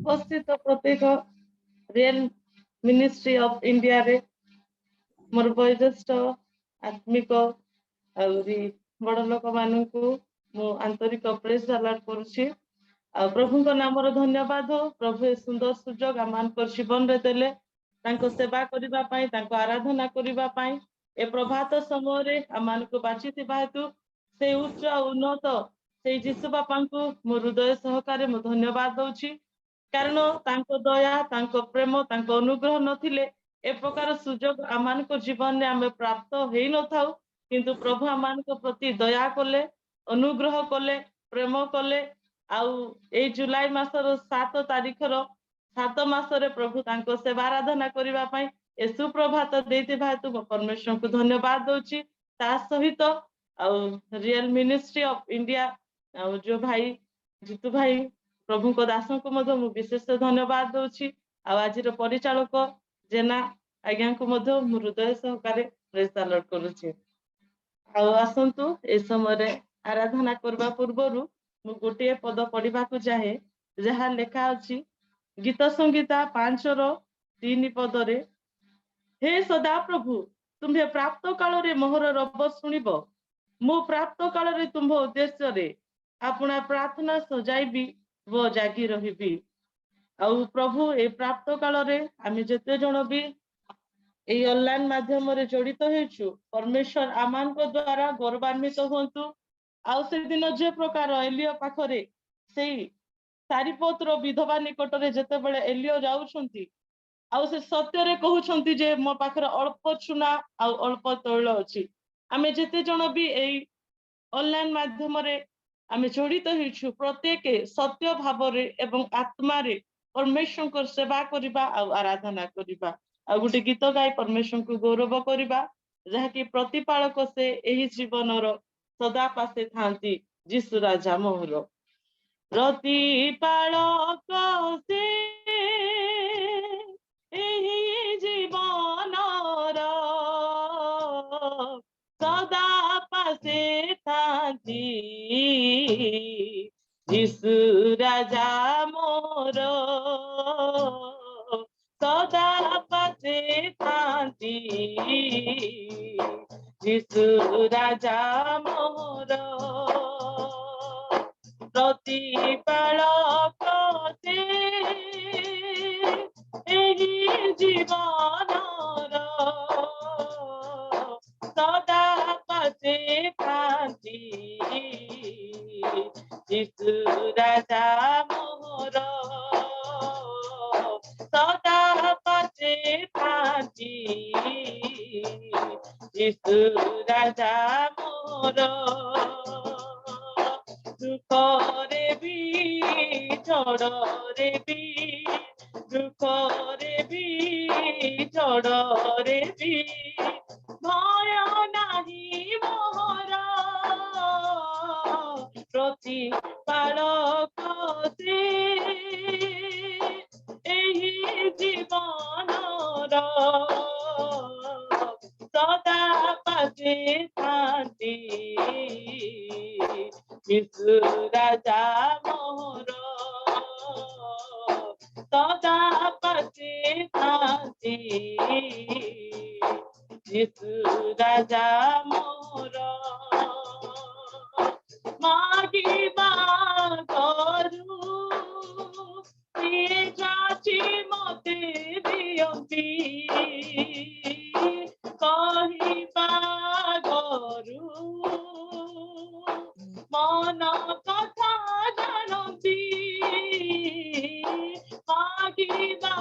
उपस्थित प्रत्येक real ministry of India रे मोर वयोज्येष्ठ आत्मिक बड़ लोक मान को आंतरिक प्रेस अलर्ट करुच्ची। प्रभु नाम धन्यवाद हो। प्रभु ए सुंदर सुजोग आम जीवन रे देले सेवा करने आराधना करने ए प्रभात समय आम को बाची हेतु से उच्च उन्नत से जीशु बापा को मो हृदय सहकार मु धन्यवाद दूची। कारण तांको दया तांको प्रेम तांको अनुग्रह नथिले ए प्रकार सुजोग आम जीवन में आम प्राप्त हो न था। किंतु प्रभु आम प्रति दया कले अनुग्रह कले प्रेम कले आउ ए जुलाई मासर 7 तारिखर 7 मासरे प्रभु तांको सेवा आराधना करबा पई ए सुप्रभात देथिबा हेतु परमेश्वर को धन्यवाद दूची। ता सहित आउ रियल मिनिस्ट्री ऑफ इंडिया जो भाई जीतू भाई प्रभु को दासों को मधो मु विशेष धन्यवाद दूची। आज परिचालक जेना आज्ञा को मधो मु हृदय सहकारे प्रेज द लॉर्ड करूची। आसंतु ए समय आराधना करबा पूर्वरु मु गोटे पद पढ़ा चाहे जहाँ लेखा अछि गीत संगीता 5:3 पदरे हे सदा प्रभु तुम्हें प्राप्त काल रे मोहर रब शुणिब मु प्राप्त काल रे तुम्ह उद्देश्य रे अपना प्रार्थना सजाइबी वो जागी रहिबी। आउ प्रभु ए प्राप्त काल रे आमे जते जण भी ए ऑनलाइन माध्यम रे जड़ित हेछु परमेश्वर आमान को द्वारा गौरवान्वित होंतु। आउ से दिन जे प्रकार एलियो पाखरे सेई सारीपत्र विधवा निकट रे जते बेले एलियो जाउछंती आउ से सत्य रे कहउछंती जे मो पाखरे अल्प चुना आउ अल्प तैल अछि। आमे जते जण भी एई ऑनलाइन माध्यम रे आमे जड़ित हेछु प्रत्येक सत्य भाव रे एवं आत्मा रे परमेश्वर को सेवा करिबा आउ आराधना करिबा आ गुटे गीत गाई परमेश्वर को गौरव करिबा जहा कि प्रतिपालक से एही जीवनर सदा पासे थांती जीशु राजा मोहर प्रतिपालक से एही जीवनर सदा पासे थांती जीशु राजा मोर सदा पासे थांती जीशु राजा मोर प्रतिपालक से एही जीवनर सदा पासे थांती जीशु राजा मोर सदा पासे थांती जीशु राजा मोर दुखरे भी झड़रे भी दुखरे भी झड़रे भी भय नाही मोहर प्रतिपालक से एही जीवनर सदा पासे थांती जीशु राजा मोर सदा पासे थांती जीशु राजा मोर मागिबा करू से जाची मते दियंती कहिबा करू मन कथा जानती मागिबा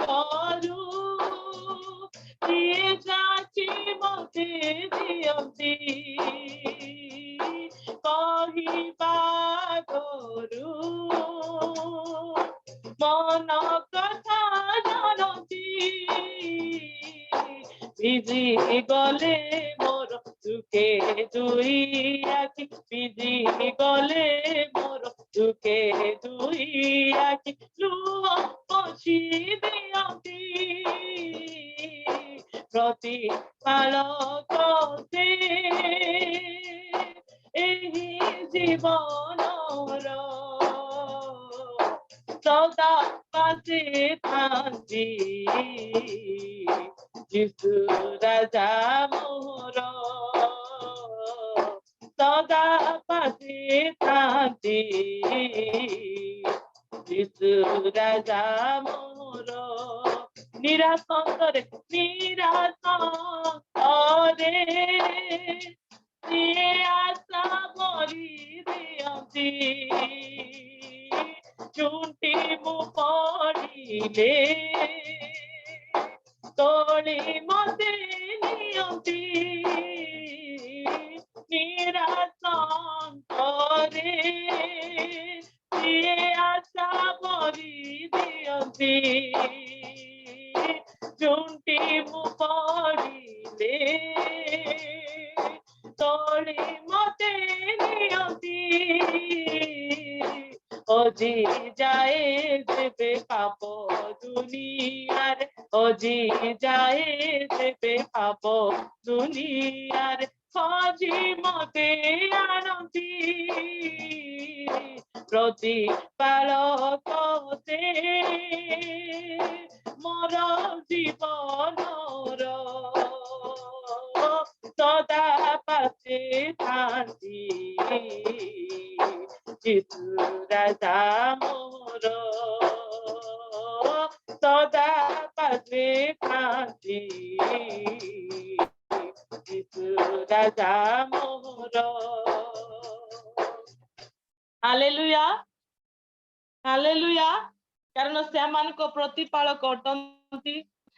करू से जाची मते दियंती कहिबा करू मन कथा जानती भिजी गले मोर दुखे दुई आखि भिजी गले मोर दुखे दुई आखि लुह पोछि दियंती प्रतिपालक से एही जीवनर सदा पासे थांती यीशु राजा मोर सदा पासे थांती यीशु राजा मोर निराशंतरे ସିଏ ଆଶା ଭରି ଦିଅନ୍ତି ଚୁଣ୍ଟି ମୁଁ ପଡ଼ିଲେ ତୋଳି ମତେ ନିଅନ୍ତି ନିରାଶରେ ସିଏ ଆଶା ଭରି ଦିଅନ୍ତି ଚୁଣ୍ଟି ମୁଁ ପଡ଼ିଲେ ତୋଳି ମତେ ନିଅନ୍ତି ହଜି ଯାଏ ଯେବେ ପାପ ଦୁନିଆରେ ହଜି ଯାଏ ଯେବେ ପାପ ଦୁନିଆରେ ଖୋଜି ମତେ ଆଣନ୍ତି ପ୍ରତିପାଳକ ସେ ମୋର ଜୀବନର ସଦା ପାଶେ ଥାନ୍ତି ଯୀଶୁ ରାଜା ମୋର ସଦା ପାଶେ ଥାନ୍ତି ଯୀଶୁ ରାଜା ମୋର ହାଲେଲୁୟା ହାଲେଲୁୟା କାରଣ ସେ ଆମମାନଙ୍କ ପ୍ରତିପାଳକ ଅଟନ୍ତି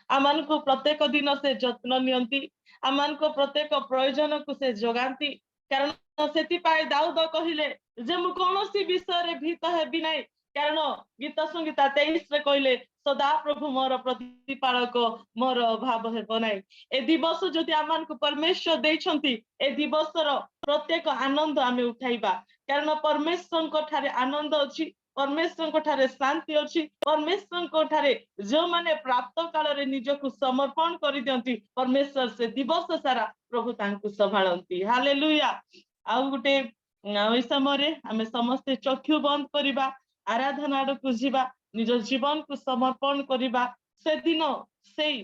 ଆମମାନଙ୍କୁ ପ୍ରତ୍ୟେକ ଦିନ ସେ ଯତ୍ନ ନିଅନ୍ତି ଆମମାନଙ୍କ ପ୍ରତ୍ୟେକ ପ୍ରୟୋଜନକୁ ସେ ଯୋଗାନ୍ତି କାରଣ ସେଥିପାଇଁ ଦାଉଦ କହିଲେ ଯେ ମୁଁ କୌଣସି ବିଷୟରେ ଭୀତ ହେବି ନାହିଁ କାରଣ ଗୀତ ସଂହିତା 23ରେ କହିଲେ ସଦା ପ୍ରଭୁ ମୋର ପ୍ରତିପାଳକ ମୋର ଅଭାବ ହେବ ନାହିଁ ଏ ଦିବସ ଯଦି ଆମମାନଙ୍କୁ ପରମେଶ୍ୱର ଦେଇଛନ୍ତି ଏ ଦିବସର ପ୍ରତ୍ୟେକ ଆନନ୍ଦ ଆମେ ଉଠାଇବା କାରଣ ପରମେଶ୍ୱରଙ୍କ ଠାରେ ଆନନ୍ଦ ଅଛି परमेश्वर ठारे शांति अच्छी परमेश्वर ठारे जो माने प्राप्त काल रे निजकु समर्पण करि दियंती परमेश्वर से दिवस सारा प्रभु तांकु संभाळंती हालेलुया आ गुटे ओइ समय आमे समस्त चक्षु बंद करिबा आराधना आडकु जिबा निज जीवन को समर्पण करिबा से दिन सेई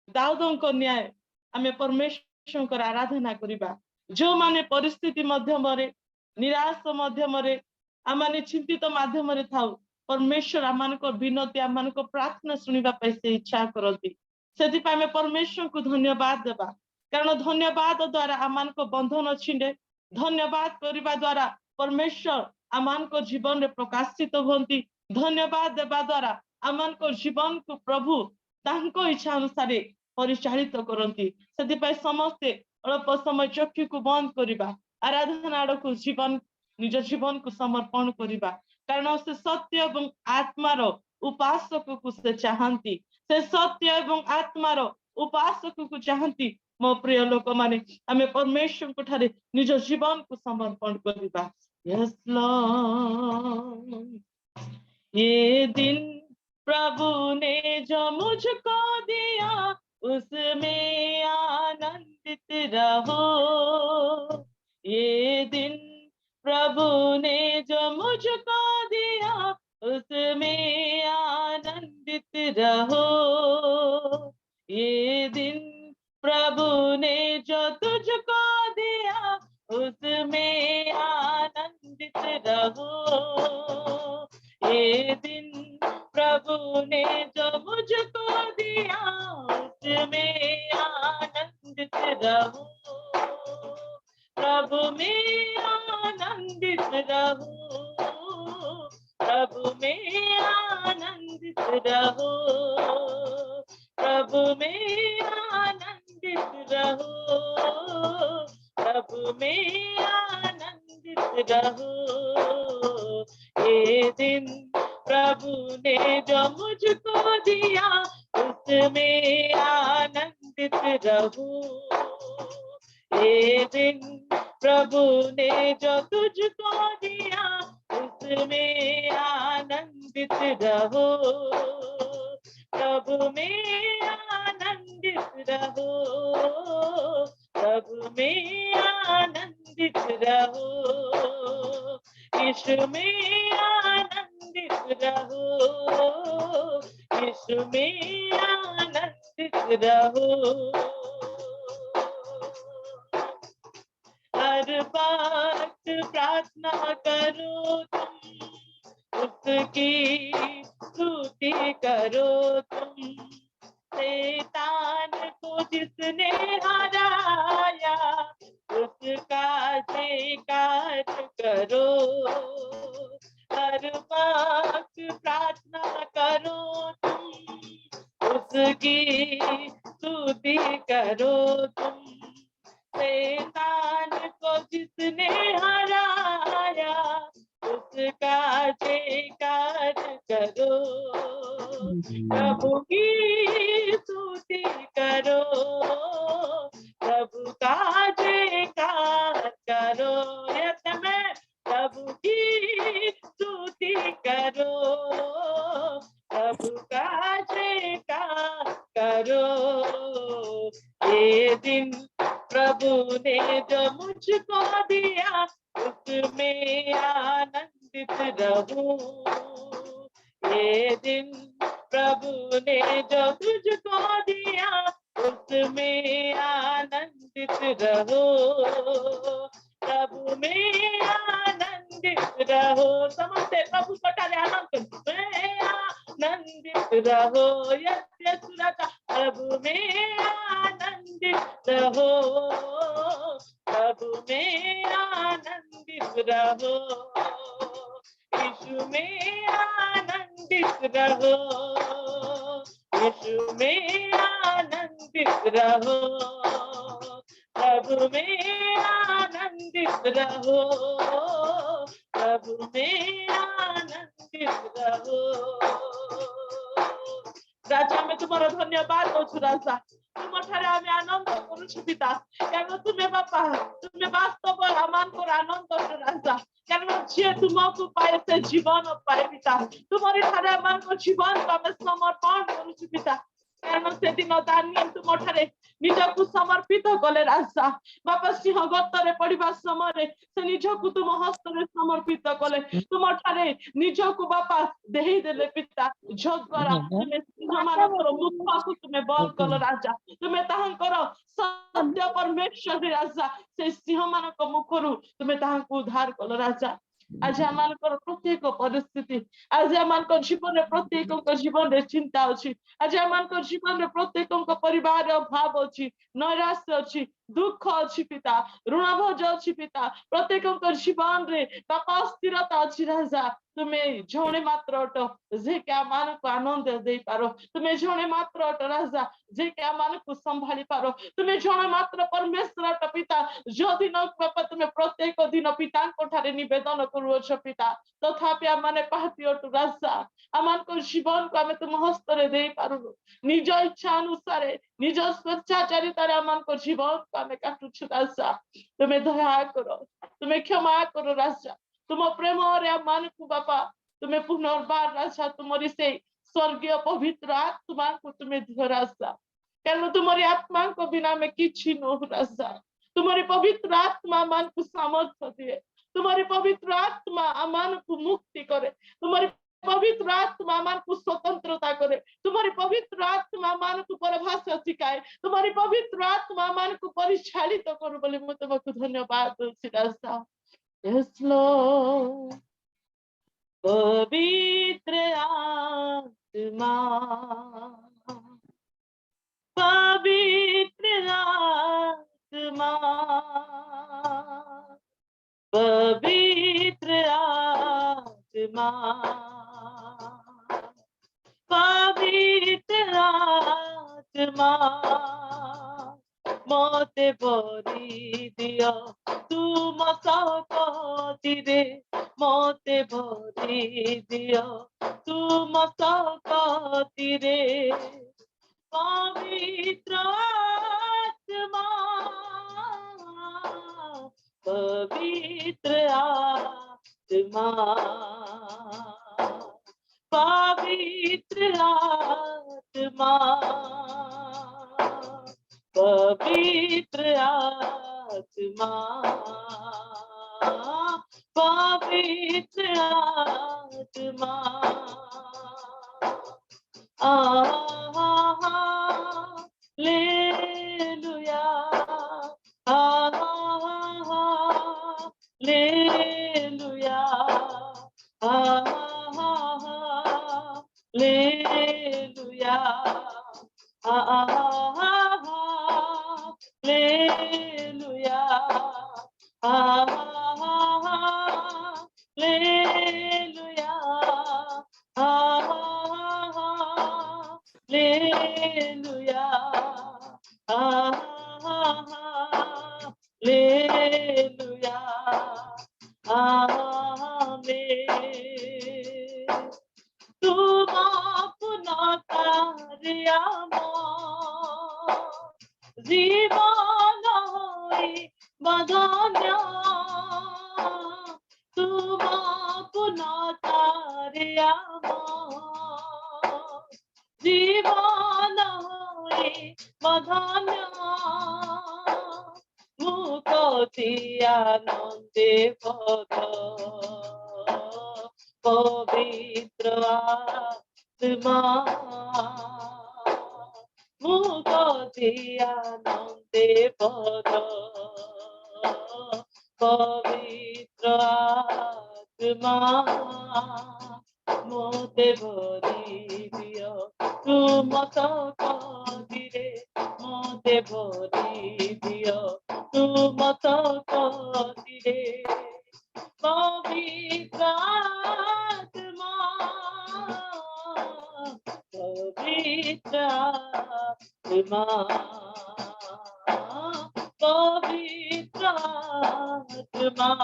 दाऊदଙ୍କ न्याय आमे परमेश्वर आराधना करिबा जो माने परिस्थिति माध्यम रे निराश माध्यम रे आमाने चिंतित माध्यम रे थाउ परमेश्वर आमानको विनती आमानको प्रार्थना सुनिबा पई से इच्छा करती सेति पई आमे परमेश्वर को धन्यवाद देबा कारण धन्यवाद द्वारा आमानको बंधन छिंडे धन्यवाद करिबा द्वारा परमेश्वर आमानको जीवन रे प्रकाशित होंती धन्यवाद देबा द्वारा आमानको जीवन को प्रभु तांको इच्छा अनुसार परिचालित करती सेति पई समस्त अल्प समय चक्षु को बंद करिबा आराधना आडकु जीवन निज जीवन को समर्पण करिबा कारण से सत्य एवं आत्मार उपासक को से चाहती से सत्य एवं आत्मार उपासक को चाहती मो प्रिय लोक माने आमे परमेश्वर को ठारे निज जीवन को समर्पण करिबा यस लॉर्ड ये दिन प्रभु ने जो मुझको दिया उसमें आनंदित रहो ये दिन प्रभु ने जो मुझको दिया उसमें आनंदित रहो ये दिन प्रभु ने जो तुझको दिया उसमें आनंदित रहो ये दिन प्रभु ने जो मुझको दिया उसमें आनंदित रहो प्रभु में आनंदित रहो प्रभु में आनंदित रहो प्रभु में आनंदित रहो प्रभु में आनंदित रहो ये दिन प्रभु ने जो मुझको दिया उसमें आनंदित रहो ये दिन प्रभु ने जो तुझको दिया उसमें आनंदित रहो प्रभु में आनंदित रहो प्रभु में आनंदित रहो यीशु में आनंदित रहो वक्त प्रार्थना करो तुम, उसकी स्तुति करो तुम। शैतान को जिसने हराया, उसका जयकार करो। हर वक्त प्रार्थना करो तुम, उसकी स्तुति करो तुम। शैतान को जिसने हराया, उसका जयकार करो। प्रभु की स्तुति करो, प्रभु का जयकार करो। मैं प्रभु की स्तुति करो, प्रभु का जयकार करो। ये दिन प्रभु ने जो मुझको दिया, उसमें आनंदित रहूं। ये दिन प्रभु ने जो तुझको दिया, उसमें आनंदित रहो। प्रभु में आनंदित रहो। समझते प्रभु पटाले आनंद में आनंदित रहो। यस राजा, प्रभु में आनंदित रहो, प्रभु में आनंदित रहो। यीशु में आनंदित रहो, यीशु में आनंदित रहो। प्रभु में आनंदित रहो, प्रभु में आनंदित रहो। राजा मैं तुम्हारा धन्यवाद करूँ। राजा तुम ठारे आमे आनंद करूँ पिता, कारण तुम्हें बापा तुम्हें वास्तव आमान को आनंद करो राजा। कारण जे तुमको पाए से जीवन पाए पिता, तुम्हारे ठारे आमान को जीवन को आमे समर्पण करूँ पिता। कारण से दिन दानियल तुम ठारे निजकु समर्पित कले राजा। बापा सिंह गतरे पड़िबा समय से निजकु तुम हस्तरे समर्पित कले, तुम ठारे निजकु बापा देहि देले पिता। जो द्वारा तुम्हें सिंह मानकर मुखको तुम्हें बल कल राजा। तुम्हें ताहंकर सत्य परमेश्वर राजा, से सिंह मानक मुखरु तुम्हें ताहंकु उद्धार कल राजा। आज आमानकर प्रत्येक परिस्थिति, आज आमानकर जीवन प्रत्येक जीवन रे चिंता अछि, आज आमानकर जीवन रे प्रत्येक परिवार अभाव अछि, नैराश्य अछि, दुख अछि पिता, ऋणभोज अछि पिता। प्रत्येक जीवन रे बापा स्थिरता अछि राजा। तुम्हें जणे मात्र अट जे के आमानक आनंद दे पारो, तुम्हें जणे मात्र अट राजा जे के आमानक संभाली पारो। तुम्हें जणे मात्र परमेश्वर अट पिता, जो दिन बापा तुम्हें प्रत्येक दिन पिता को ठारे निवेदन करूछ पिता। तथापि आमाने पाहती अटु राजा, आमानक जीवन को आमे तुम हस्तरे दे पारू। निज इच्छा अनुसार निज स्वेच्छाचारितार आमानक जीवन को आमे काटुछ राजा। तुम्हें दया करो, तुम्हें क्षमा करो राजा। तुम प्रेम रे आमानक बापा तुम्हें पुनर्बार राजा तुम्हारी से स्वर्गीय पवित्र आत्मा को तुम्हें दियो राजा। कारण तुम्हारी आत्मा को बिना में किछि न राजा। तुम्हारी पवित्र आत्मा मान को सामर्थ्य दिए, तुम्हारी पवित्र आत्मा अमान को मुक्ति करे, तुम्हारी पवित्र आत्मा मान को स्वतंत्रता करे, तुम्हारी पवित्र आत्मा मान को परभाषा सिखाए, तुम्हारी पवित्र आत्मा मान को परिचालित करू बोली मैं तुमको धन्यवाद दूं राजा। यस लॉर्ड, पवित्र आत्मा, पवित्र आत्मा, पवित्र आत्मा, पवित्र आत्मा, मोते भरी दिया तुम सकतिरे, मोते भरी दिया तुम सकतिरे। पवित्र आत्मा, पवित्र आत्मा, पवित्र आत्मा, पवित्र आत्मा, पवित्र आत्मा। Hallelujah, hallelujah, Hallelujah. Hallelujah. Hallelujah. Hallelujah. Amen. तुम अपना तारियामो जीवन होई बदन्या तुम अपना तारियामो जीवन होई बदन्या मुक्ति आनंदे पद पवित्र आत्मा मुक्ति आनंदे पद पवित्र आत्मा मोते भरी दियो तुम तो कदिरे मोते भरी दियो तुम तो कदिरे पवित्र आत्मा पवित्र आत्मा पवित्र आत्मा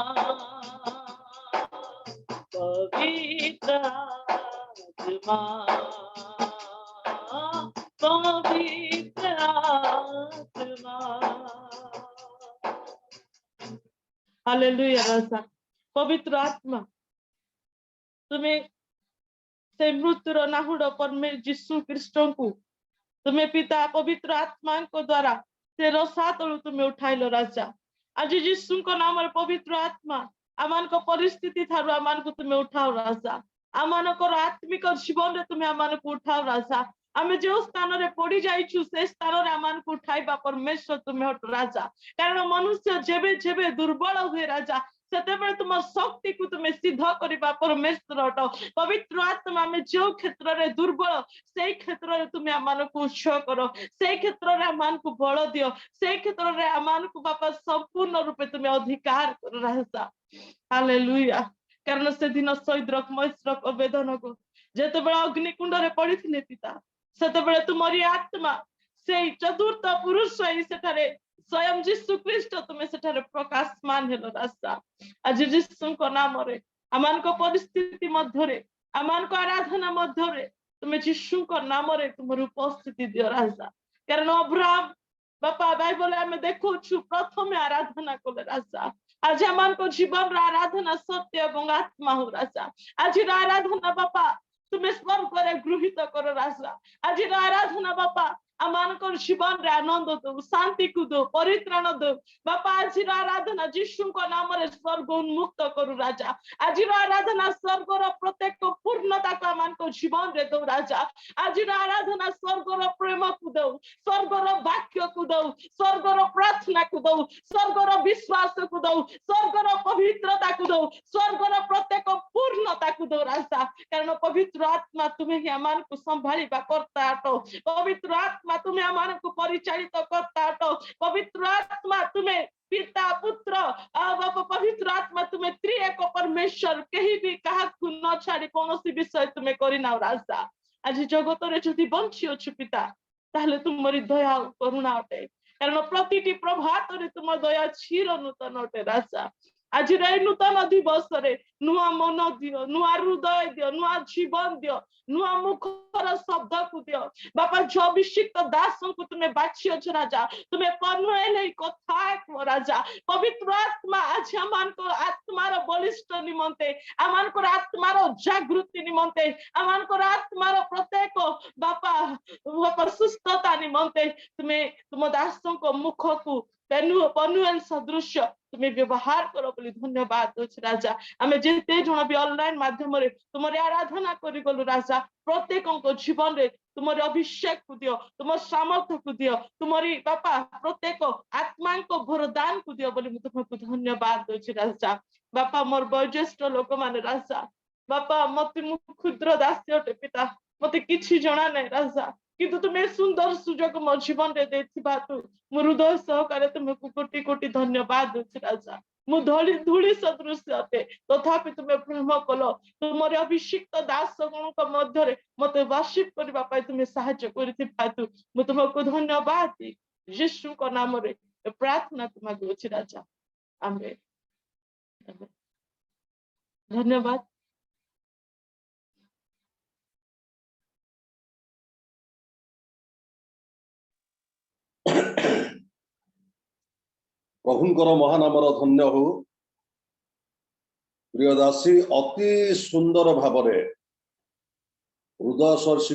पवित्र आत्मा पवित्र आत्मा हालेलुया राजा पवित्र आत्मा तुम्हें से मृत्युर नाहुड़ परमेश्वर यीशु ख्रीष्ट को तुम्हें पिता पवित्र आत्मा को द्वारा से रसा तलु तुम्हें उठाइल राजा आज यीशु को नाम पवित्र आत्मा आमान को परिस्थिति थारु आमान को तुम्हें उठाओ राजा आमान को आत्मिक जीवन रे तुम्हें आमान को उठाओ राजा आमे जो स्थान रे पड़ी जाइछु से स्थान रे आमान को उठाइबा परमेश्वर तुम्हें हट राजा कारण मनुष्य जेबे जेबे दुर्बल हुए राजा सेतेबेले तुम शक्ति को तुम्हें सिद्ध करिबा परमेश्वर हट पवित्र आत्मा में जो क्षेत्र रे दुर्बल से क्षेत्र रे तुम्हें आमान को उत्साह करो से क्षेत्र रे आमान को बल दियो से क्षेत्र रे आमान को बापा संपूर्ण रूपे तुम्हें अधिकार करो राजा हालेलुया कारण से दिन सैद्रक मैस्रक अबेदन को जेतेबेले अग्निकुंड रे पड़िथिले पिता सेतेबेले तुमरी आत्मा से चतुर्थ पुरुष सेठारे स्वयं यीशु ख्रीष्ट तुम्हें सेठारे प्रकाशमान हेलो राजा आज यीशु को नाम रे आमान को परिस्थिति मध्य रे आमान को आराधना मध्य रे तुम्हें यीशु को नाम रे तुमर उपस्थिति दियो राजा कारण अब्राहम बापा बाइबल में देखो छु प्रथम आराधना कोले राजा आज आमान को जीवन रा आराधना सत्य एवं आत्मा हो राजा आज आराधना बापा तुम्हें स्वर्ग रे गृहीत करो राजा आज आराधना बापा आमान को जीवन रे आनंद दो शांति को दो परित्राण दो बापा आज आराधना यीशु को नाम रे स्वर्ग उन्मुक्त करू राजा आज आराधना स्वर्ग रो प्रत्येक पूर्णता को आमान को जीवन रे दो राजा आज आराधना स्वर्ग रो प्रेम को दो स्वर्ग रो वाक्य को दो स्वर्ग रो प्रार्थना को दो स्वर्ग रो विश्वास को दो स्वर्ग रो पवित्रता को दो स्वर्ग रो प्रत्येक पूर्णता को दो राजा कारण पवित्र आत्मा तुम्हें ही आमान को संभालिबा करता हटो पवित्र आत्मा तुम्हें आमान को परिचालित करता हटो पवित्र आत्मा तुम्हें पिता पुत्र बाबा पवित्र आत्मा तुम्हें त्रिएक परमेश्वर कहीं भी कहा न छाड़ी कौन सी विषय तुम्हें करना राजा आज जगत रे जदि बंची अच्छु पिता ताहले तुमरी दया करुणा अटे कारण प्रतिटी प्रभात रे तुम दया क्षीर नूतन अटे राजा आज नूतन दिवस रे नुआ मन दियो नुआ हृदय दियो नुआ जीवन दियो नुआ मुखर शब्द को दियो बापा जो अभिषिक्त दासों को तुम्हें बाछी अच्छ राजा तुम्हें पनुएले कथा को राजा पवित्र आत्मा आज आमान को आत्मार बलिष्ठ निमंते आमान को आत्मार जागृति निमंते आमान को आत्मार प्रत्येक बापा बापा सुस्थता निमंते तुम्हें तुम दासों को मुख को पनुएल सदृश तुम्हें व्यवहार करो बोली धन्यवाद राजा आमे जेते जण भी ऑनलाइन माध्यम रे तुमरे आराधना करि गलु राजा प्रत्येक जीवन रे तुमरे अभिषेक को दियो तुम सामर्थ्य को दियो तुम्हारी बापा प्रत्येक आत्मा को वरदान को दियो बोली तुमको धन्यवाद राजा बापा मोर वयोज्येष्ठ लोक माने राजा बापा मते क्षुद्र दास्य पिता मते किछि जणा नै राजा किंतु तुम्हें सुंदर सुजोग मो जीवन रे देथिबा तु मो हृदय सहकारे तुमको कोटि कोटि धन्यवाद देछि राजा। मु धूली धूली सदृश अटे तथापि तुम्हें प्रेम कल तुमर अभिषिक्त दास गणक मध्य मते वर्शिप करबा पाई तुम्हें सहायता करथिबा तु मु तुमको धन्यवाद दी यीशु को नाम रे प्रार्थना तुमको अछि राजा। आमेन। धन्यवाद। प्रभुंकर महानामर धन्य हो। प्रिय दासी अति सुंदर भावरे हृदयस्पर्शी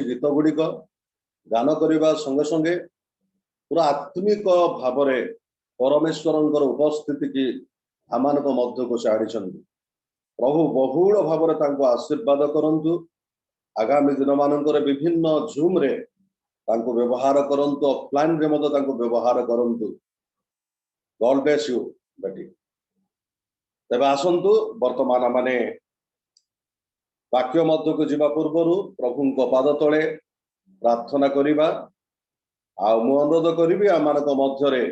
गीत गुड़िक गान करने संगे संगे पूरा आत्मिक भावरे परमेश्वर उपस्थिति की आम मध्य को छाड़ी प्रभु बहुल भावरे तांको आशीर्वाद करंतु। आगामी दिन मानकर विभिन्न जूम रे तांको व्यवहार करंतु, ऑफलाइन रे मत तांको व्यवहार करंतु। गॉड ब्लेस यू बेटी। तेबे आसंतु वर्तमान माने वाक्य मध्य को जीवा पूर्व प्रभु को पाद तले प्रार्थना करिबा। आ मु अनुरोध करिबी आमानक मध्य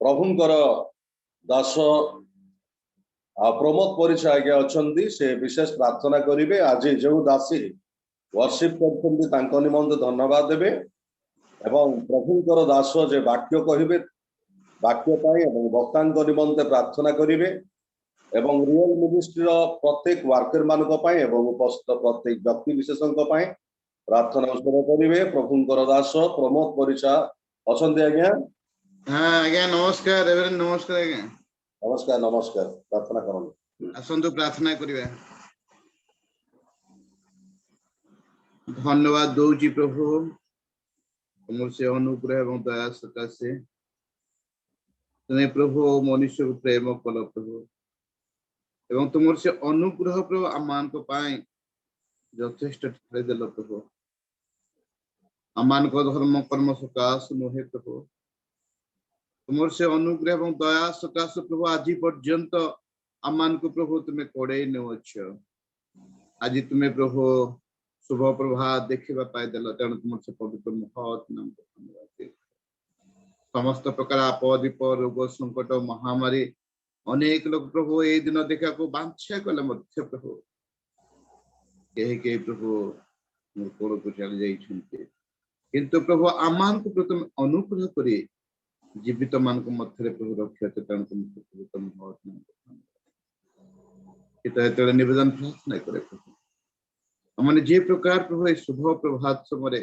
प्रभुंकर दास प्रमोद परिचय आज्ञा अछंती से विशेष प्रार्थना करिवे। आज जो दासी वर्शिप करछंती तांको निमंते धन्यवाद देबे एवं प्रभुंकर दास जे वाक्य कहिबे वाक्य पाई एवं भक्तांक निमंते प्रार्थना करिवे एवं रियल मिनिस्ट्री प्रत्येक वर्कर मानक पाई एवं उपस्थित प्रत्येक व्यक्ति विशेषज्ञ पाई प्रार्थना उत्सव करिवे। प्रभुंकर दास प्रमोद परिचय अछंती आज्ञा। हां आज्ञा नमस्कार रेवरेंड। नमस्कार आज्ञा। नमस्कार नमस्कार। प्रार्थना करन आसंतु प्रार्थना करिवे। धन्यवाद दौची प्रभु तुम से अनुग्रह एवं दया सकाशे तुम्हें प्रभु मनुष्य को प्रेम कल प्रभु एवं तुम से अनुग्रह प्रभु आमान को पाए यथेष्ट ठाई देल प्रभु। आमान को धर्म कर्म सकाश नुहे प्रभु तुम से अनुग्रह एवं दया सकाश प्रभु आज पर्यंत आमान को प्रभु तुम्हें कोड़े नौछ। आज तुम्हें प्रभु शुभ प्रभात देखा पाई देल तेणु तुम से पवित्र महत नाम धन्यवाद। समस्त प्रकार आपद विपद रोग संकट महामारी अनेक लोग प्रभु ये दिन देखा को बांछा कले मध्य प्रभु के प्रभु कोड़ को चली जाइछन्ते किंतु प्रभु आमान को प्रथम अनुग्रह करी जीवित मान को मध्य प्रभु रक्षा तेणु तुम से पवित्र महत नाम धन्यवाद। निवेदन प्रार्थना करे प्रभु हमने जे प्रकार प्रभु शुभ प्रभात समय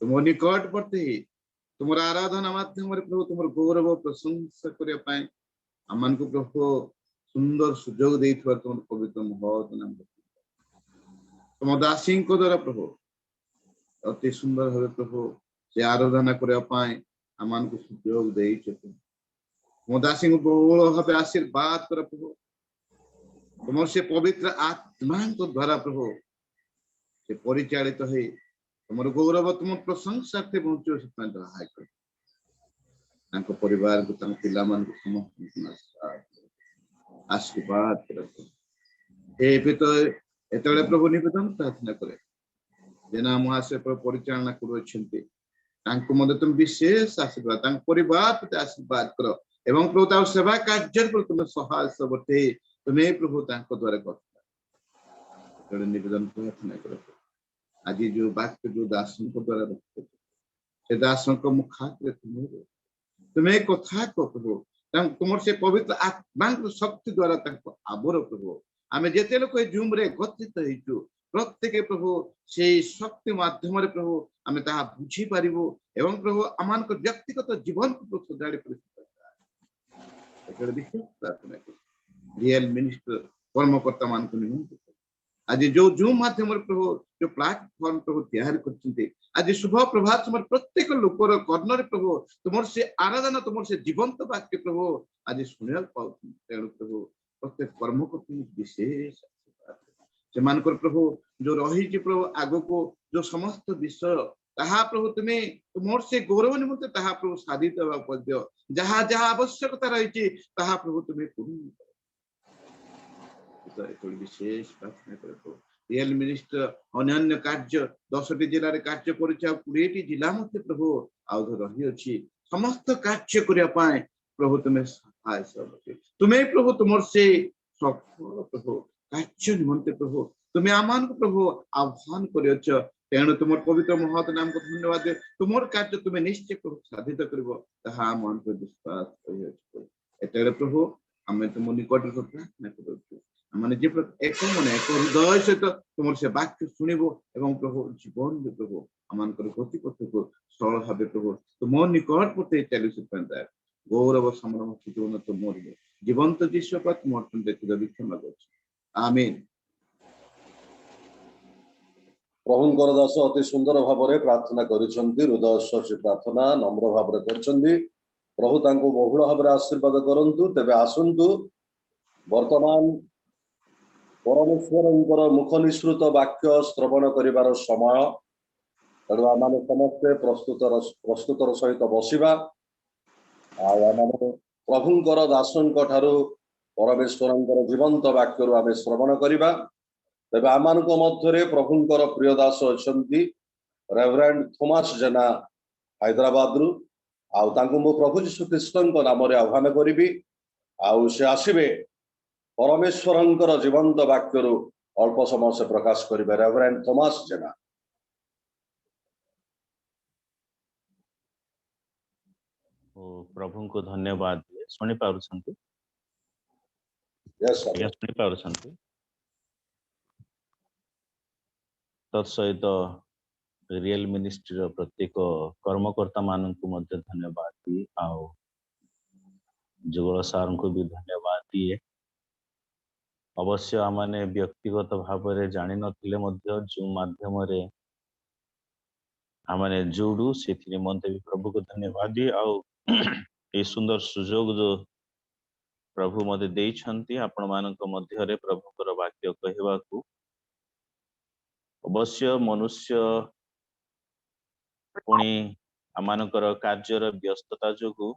तुम निकट प्रति तुम आराधना माध्यम प्रभु तुम गौरव प्रशंसा करने आम को प्रभु सुंदर सुजोग दे तुम पवित्र महत नाम तुम दासी द्वारा प्रभु अति सुंदर भाव प्रभु से आराधना करने आम को सुजोग दे तुम दासी को बहुल भाव आशीर्वाद कर प्रभु तुम से पवित्र आत्मा द्वारा प्रभु से परिचालित है तुम गौरव तुम प्रशंसा पहुंचो सहाय कर परिवार को पिला मान आशीर्वाद कर प्रभु निवेदन प्रार्थना करे जेना महाशय परिचालना कर तुम विशेष आशीर्वाद परिवार प्रति आशीर्वाद कर एवं प्रभु सेवा कार्य तुम सहाय सबटे तुम्हें प्रभु द्वारा कर निवेदन प्रार्थना कर। आज जो वाक्य जो दासन को द्वारा रखते से दासन को मुखाग्र तुम्हें कथा को प्रभु तुम से पवित्र आत्मा शक्ति द्वारा आवर प्रभु आम जिते लोग जूम रे गठित हो प्रत्येक प्रभु से शक्ति माध्यम प्रभु आम ता बुझी पार एवं प्रभु आम व्यक्तिगत जीवन को सजाड़ी विशेष प्रार्थना कर रियल मिनिस्टर कर्मकर्ता मान को निमंत्रित आज जो जूम माध्यम प्रभु जो प्लाटफॉर्म प्रभु तैयार करछन्ते आज शुभ प्रभात समय प्रत्येक लोकर कर्णर प्रभु तुम से आराधना तुम से जीवंत वाक्य प्रभु आज सुनिया पाउ तेणु प्रभु प्रत्येक कर्मकर्ता विशेष से मानकर प्रभु जो रही प्रभु आगो को जो समस्त विषय ताहा प्रभु तुम्हें तुम से गौरव निमंत्रण ताहा प्रभु साधित होगा पद्य जहाँ जहाँ आवश्यकता रही ताहा प्रभु तुम्हें पूर्ण विशेष प्रार्थना कर रियल मिनिस्टर अन्य कार्य 10टी जिले में कार्य कर 20टी जिला मध्य प्रभु आउ रही अछि समस्त कार्य करने प्रभु तुम्हें सहाय सब तुम्हें प्रभु तुम से सफल प्रभु कार्य निमंते प्रभु तुम्हें आमान को प्रभु आह्वान करियछ तेणु तुम पवित्र महत नाम को धन्यवाद दे तुम कार्य तुम्हें निश्चय प्रभु साधित करिवो ताहा मन पर विश्वास करियछ एतरे प्रभु हमें तुम निकट प्रार्थना करूँ माने जे एक मन एक हृदय सहित तुम से वाक्य शुणव एवं प्रभु जीवन प्रभु आम गति पथ को सरल भाव प्रभु तुम निकट पथे चली गौरव संभ्रम जीवन तुम जीवंत जीशु तुम अत्यंत वीक्षण लगे आमीन प्रभुंकर दास अति सुंदर भाव प्रार्थना करिसेंती हृदय स्पर्शी प्रार्थना नम्र भाव करिसेंती प्रभु तांको बहुल भाव आशीर्वाद करंतु तेबे आसंतु वर्तमान परमेश्वर मुख निसृत वाक्य श्रवण करिवार समय तेणु आम समस्ते प्रस्तुतर सहित बसिबा प्रभुंकर दासंक ठारू परमेश्वरंकर जीवंत वाक्य आम श्रवण करिबा तेबे आमानक मध्यरे प्रभुंकर प्रिय दास अछंती रेवरेंड थॉमस जेना हैदराबाद रु आउ तांको मो प्रभु यीशु ख्रीष्टଙ୍କ नाम रे आह्वान करिबी आउ से आसीबे परमेश्वरंकर जीवंत वाक्य रु अल्प समय से प्रकाश करिबे रेवरेंड थॉमस जेना प्रभु को धन्यवाद सुनी पारुछंती यस सर या सुनी पारुछंती तत्सहित रियल मिनिस्ट्री प्रत्येक कर्मकर्ता मान को मध्य धन्यवाद दिए आओ जुगल सार को भी धन्यवाद दिए अवश्य आमने व्यक्तिगत भाव में जानी नथिले मध्य जो माध्यम रे आमने जोड़ू से निमंते भी प्रभु को धन्यवाद दिए आओ ये सुंदर सुजोग जो प्रभु मते देइछंती आपण मानक मध्य रे प्रभुकर वाक्य कहवा को अवश्य मनुष्य पुणी आमानकर कार्यर व्यस्तता जोगु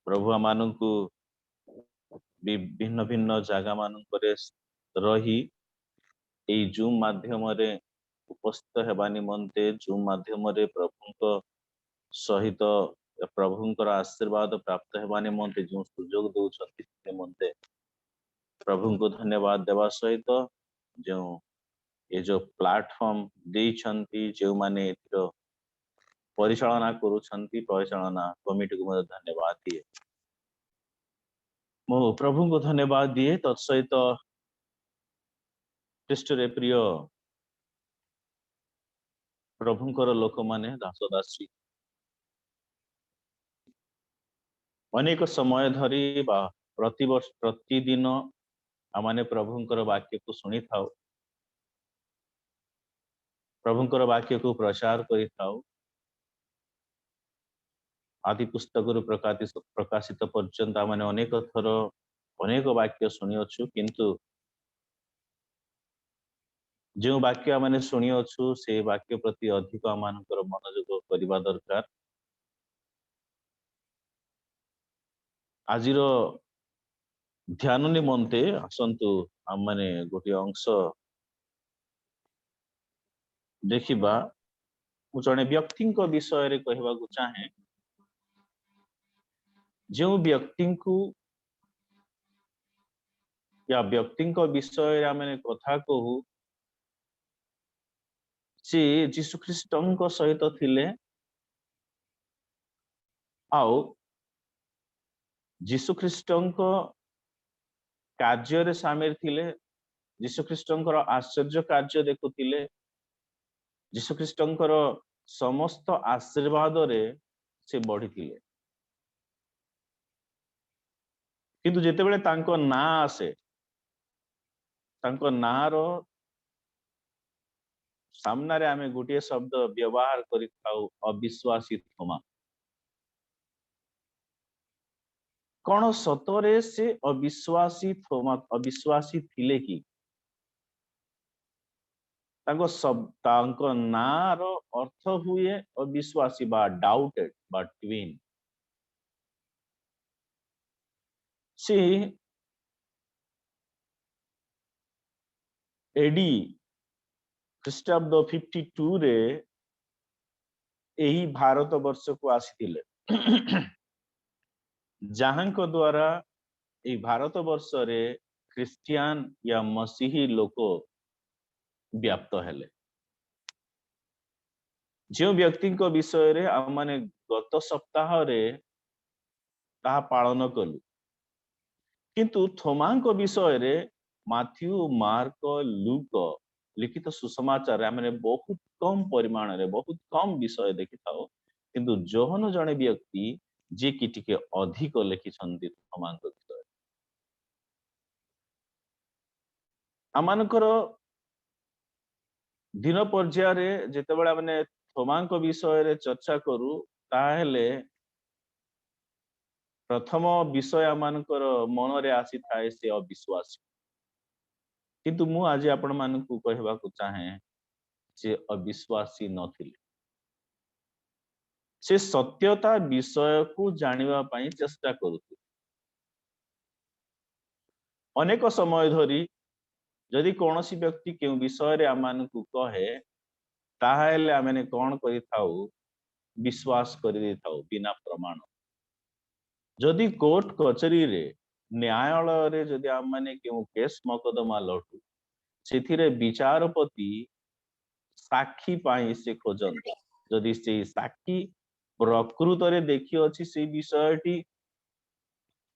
प्रभु आमानकु भिन्न भिन्न जगह मानकरे रही एई जूम माध्यम रे उपस्थित हेबा निमंते जूम माध्यम रे प्रभुଙ୍କ सहित प्रभुଙ୍କର आशीर्वाद प्राप्त हेबा निमंते जो सुजोग दउछंती निमंते प्रभुଙ୍କୁ धन्यवाद देवा सहित जो ये जो प्लेटफॉर्म देइछंती जो माने परिचालना करूछंती परिचालना कमिटी को धन्यवाद दिए मो प्रभु को धन्यवाद दिए तत्सहित ख्रीष्ट रे प्रिय प्रभुंकर लोक माने दास दासी अनेक समय धरी बा प्रतिवर्ष प्रतिदिन आमाने प्रभुंकर वाक्य को सुनी थाओ प्रभुंकर वाक्य को प्रचार करि थाओ आदि पुस्तक प्रकाशित पर्यंत आमाने अनेक थर अनेक वाक्य सुनी अच्छु किंतु जो वाक्य आमाने सुनी अच्छु से वाक्य प्रति अधिक आमानकर मनोयोग करबा दरकार आजिर ध्यान निमंते आसंतु आम माने गोटे अंश देखिबा मु जने व्यक्ति विषय रे कहबा को चाहे जो व्यक्ति को या व्यक्ति विषय आम कथा कहू सी जीशु ख्रीष्ट सहित थिले आउ जीशु ख्रीष्ट कार्य रे सामिल थिले जीशु ख्रीष्ट आश्चर्य कार्य देखुथिले जीशु ख्रीष्ट समस्त आशीर्वाद रे से बढ़ी थिले किंतु जेतेबेले तांको ना आसे तांको ना रो सामना रे आमे गोटे शब्द व्यवहार करि खाऊ अविश्वासी थोमा कौन सतरे से अविश्वासी थोमा अविश्वासी थिले कि तांको नार अर्थ हुए अविश्वासी बा डाउटेड बा ट्विन सी एडी ଖ୍ରୀଷ୍ଟାବ୍ଦ 52 ରେ ଏହି ଭାରତ ବର୍ଷକୁ ଆସିଥିଲେ, ଯାହାଙ୍କ ଦ୍ୱାରା ଏହି ଭାରତ ବର୍ଷରେ ଖ୍ରୀଷ୍ଟିଆନ या ମସିହି ଲୋକ ବ୍ୟାପ୍ତ ହେଲେ। ଯେଉଁ ବ୍ୟକ୍ତିଙ୍କ ବିଷୟରେ ଆମମାନେ ଗତ ସପ୍ତାହରେ ତାହା ପାଳନ କଲୁ, କିନ୍ତୁ ଥୋମାଙ୍କ ବିଷୟରେ ମାଥ୍ୟୁ, ମାର୍କ, ଲୁକ ଲିଖିତ ସୁସମାଚାରରେ ଆମେ ବହୁତ କମ ପରିମାଣରେ ବହୁତ କମ ବିଷୟ ଦେଖିଥାଉ, କିନ୍ତୁ ଯୋହନ ଜଣେ ବ୍ୟକ୍ତି ଯିଏ କି ଟିକେ ଅଧିକ ଲେଖିଛନ୍ତି ଥୋମାଙ୍କ ବିଷୟରେ। ଆମମାନଙ୍କର ଦିନ ପର୍ଯ୍ୟାୟରେ ଯେତେବେଳେ ଆମେ ଥୋମାଙ୍କ ବିଷୟରେ ଚର୍ଚ୍ଚା କରୁ, ତାହେଲେ ପ୍ରଥମ ବିଷୟ ଆମମାନଙ୍କର ମନରେ ଆସିଥାଏ ସେ ଅବିଶ୍ୱାସୀ। କିନ୍ତୁ ମୁଁ ଆଜି ଆପଣମାନଙ୍କୁ କହିବାକୁ ଚାହେଁ ସେ ଅବିଶ୍ୱାସୀ ନଥିଲେ, ସେ ସତ୍ୟତା ବିଷୟକୁ ଜାଣିବା ପାଇଁ ଚେଷ୍ଟା କରୁଥିଲେ। ଅନେକ ସମୟ ଧରି ଯଦି କୌଣସି ବ୍ୟକ୍ତି କେଉଁ ବିଷୟରେ ଆମମାନଙ୍କୁ କହେ, ତାହେଲେ ଆମେ କଣ କରିଥାଉ? ବିଶ୍ୱାସ କରିଦେଇଥାଉ ବିନା ପ୍ରମାଣ। ଯଦି କୋର୍ଟ କଚେରୀରେ ନ୍ୟାୟାଳୟରେ ଯଦି ଆମମାନେ କେଉଁ କେସ୍ ମକଦ୍ଦମା ଲଢୁ, ସେଥିରେ ବିଚାରପତି ସାକ୍ଷୀ ପାଇଁ ସେ ଖୋଜନ୍ତି। ଯଦି ସେଇ ସାକ୍ଷୀ ପ୍ରକୃତରେ ଦେଖିଅଛି ସେଇ ବିଷୟଟି,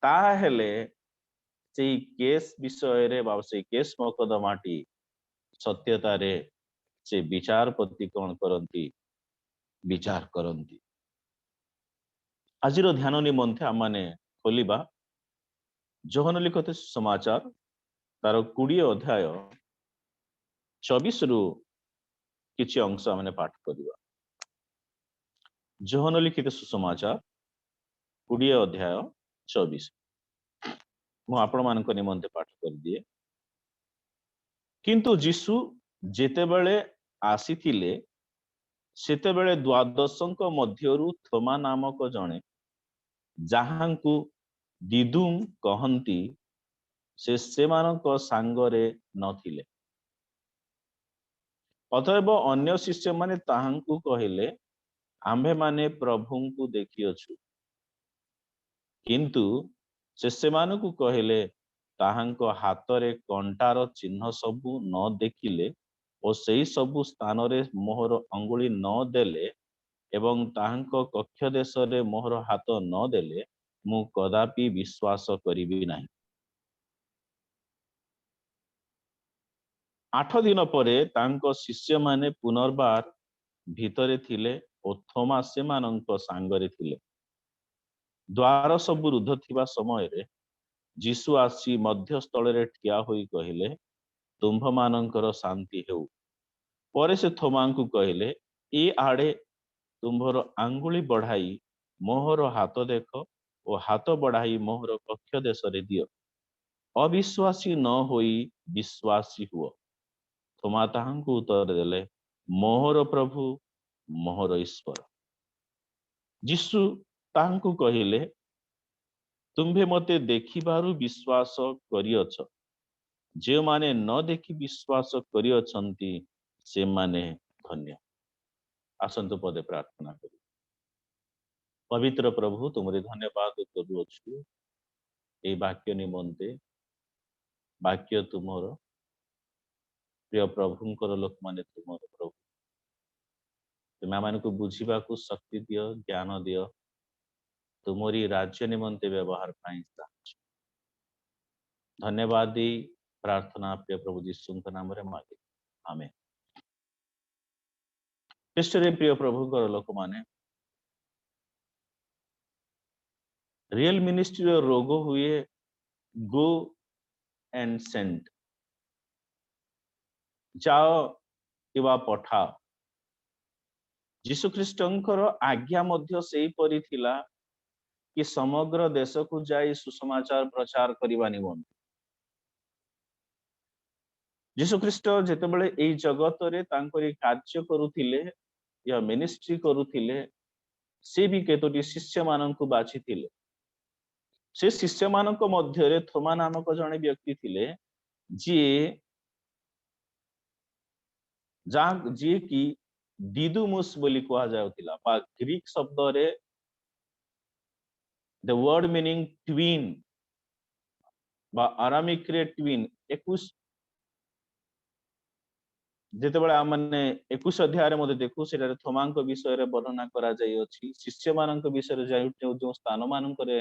ତାହେଲେ ସେଇ କେସ୍ ବିଷୟରେ ବା ସେଇ କେସ୍ ମକଦ୍ଦମାଟି ସତ୍ୟତାରେ ସେ ବିଚାରପତି କଣ କରନ୍ତି? ବିଚାର କରନ୍ତି। ଆଜିର ଧ୍ୟାନ ନିମନ୍ତେ ଆମମାନେ ଖୋଲିବା ଯୋହନ ଲିଖିତ ସୁସମାଚାର ତାର 20 ଅଧ୍ୟାୟ 24 ରୁ କିଛି ଅଂଶ ଆମେ ପାଠ କରିବା। ଯୋହନ ଲିଖିତ ସୁସମାଚାର 20 ଅଧ୍ୟାୟ 24। ମୁଁ ଆପଣମାନଙ୍କ ନିମନ୍ତେ ପାଠ କରିଦିଏ। କିନ୍ତୁ ଯୀଶୁ ଯେତେବେଳେ ଆସିଥିଲେ, ସେତେବେଳେ ଦ୍ୱାଦଶଙ୍କ ମଧ୍ୟରୁ ଥୋମା ନାମକ ଜଣେ, ଯାହାଙ୍କୁ ଦିଦୁମ କହନ୍ତି, ସେ ସେମାନଙ୍କ ସାଙ୍ଗରେ ନଥିଲେ। ଅତଏବ ଅନ୍ୟ ଶିଷ୍ୟମାନେ ତାହାଙ୍କୁ କହିଲେ, ଆମ୍ଭେମାନେ ପ୍ରଭୁଙ୍କୁ ଦେଖିଅଛୁ। କିନ୍ତୁ ସେ ସେମାନଙ୍କୁ କହିଲେ, ତାହାଙ୍କ ହାତରେ କଣ୍ଟାର ଚିହ୍ନ ସବୁ ନ ଦେଖିଲେ ଓ ସେଇ ସବୁ ସ୍ଥାନରେ ମୋହର ଅଙ୍ଗୁଳି ନ ଦେଲେ ଏବଂ ତାହାଙ୍କ କକ୍ଷ ଦେଶରେ ମୋହର ହାତ ନ ଦେଲେ ମୁଁ କଦାପି ବିଶ୍ୱାସ କରିବି ନାହିଁ। 8 ଦିନ ପରେ ତାଙ୍କ ଶିଷ୍ୟମାନେ ପୁନର୍ବାର ଭିତରେ ଥିଲେ ଓ ଥୋମା ସେମାନଙ୍କ ସାଙ୍ଗରେ ଥିଲେ। ଦ୍ୱାର ସବୁ ରୁଦ୍ଧ ଥିବା ସମୟରେ ଯୀଶୁ ଆସି ମଧ୍ୟସ୍ଥଳରେ ଠିଆ ହୋଇ କହିଲେ, ତୁମ୍ଭମାନଙ୍କର ଶାନ୍ତି ହେଉ। ପରେ ସେ ଥୋମାଙ୍କୁ କହିଲେ, ଏ ଆଡ଼େ ତୁମ୍ଭର ଆଙ୍ଗୁଳି ବଢ଼ାଇ ମୋହର ହାତ ଦେଖ ଓ ହାତ ବଢ଼ାଇ ମୋହର କକ୍ଷ ଦେଶରେ ଦିଅ। ଅବିଶ୍ୱାସୀ ନ ହୋଇ ବିଶ୍ୱାସୀ ହୁଅ। ଥୋମା ତାହାଙ୍କୁ ଉତ୍ତର ଦେଲେ, ମୋହର ପ୍ରଭୁ, ମୋହର ଈଶ୍ୱର। ଯୀଶୁ ତାହାଙ୍କୁ କହିଲେ, ତୁମ୍ଭେ ମୋତେ ଦେଖିବାରୁ ବିଶ୍ୱାସ କରିଅଛ। ଯେଉଁମାନେ ନ ଦେଖି ବିଶ୍ୱାସ କରିଅଛନ୍ତି, ସେମାନେ ଧନ୍ୟ। ଆସନ୍ତୁ ପଦେ ପ୍ରାର୍ଥନା କରୁ। ପବିତ୍ର ପ୍ରଭୁ, ତୁମରି ଧନ୍ୟବାଦ କରୁଅଛୁ এই ବାକ୍ୟ ନିମନ୍ତେ। ବାକ୍ୟ ତୁମର, ପ୍ରିୟ ପ୍ରଭୁଙ୍କର ଲୋକମାନେ ତୁମର ପ୍ରଭୁ। ତୁମେ ଆମମାନଙ୍କୁ ବୁଝିବାକୁ ଶକ୍ତି ଦିଅ, ଜ୍ଞାନ ଦିଅ। ତୁମରି ରାଜ୍ୟ ନିମନ୍ତେ ବ୍ୟବହାର ପାଇଁ ସାହାଯ୍ୟ। ଧନ୍ୟବାଦ ଦେଇ ପ୍ରାର୍ଥନା ପ୍ରିୟ ପ୍ରଭୁ ଯୀଶୁଙ୍କ ନାମରେ ମାଗେ, ଆମେନ୍। ଖ୍ରୀଷ୍ଟରେ ପ୍ରିୟ ପ୍ରଭୁଙ୍କର ଲୋକମାନେ, ରିଏଲ ମିନିଷ୍ଟ୍ରିର ରୋଗ ହୁଏ ଗୋ एंड सेंड, ଯାଅ କିମ୍ବା ପଠାଅ। ଯୀଶୁ ଖ୍ରୀଷ୍ଟଙ୍କର ଆଜ୍ଞା ମଧ୍ୟ ସେହିପରି ଥିଲା କି ସମଗ୍ର ଦେଶକୁ ଯାଇ ସୁସମାଚାର ପ୍ରଚାର କରିବା ନିମନ୍ତେ। ଯୀଶୁ ଖ୍ରୀଷ୍ଟ ଯେତେବେଳେ ଏହି ଜଗତରେ ତାଙ୍କର କାର୍ଯ୍ୟ କରୁଥିଲେ, या ମିନିଷ୍ଟ୍ରି କରୁଥିଲେ, ସେ ବି କେତୋଟି ଶିଷ୍ୟମାନଙ୍କୁ ବାଛିଥିଲେ। ସେ ଶିଷ୍ୟମାନଙ୍କ ମଧ୍ୟରେ ଥୋମା ନାମକ ଜଣେ ବ୍ୟକ୍ତି ଥିଲେ, ଯିଏ जी कि डिडुमुस बोली कहा जाउतिला बा ग्रीक शब्द रे द वर्ड मीनिंग ट्विन बा आरामिक रे ट्विन 21 जेतेबेले आ माने 21 अध्याय रे मते देखु सेटा थोमांक विषय रे वर्णना करा जाय अछि शिष्य मानक विषय रे जो स्थान मानक रे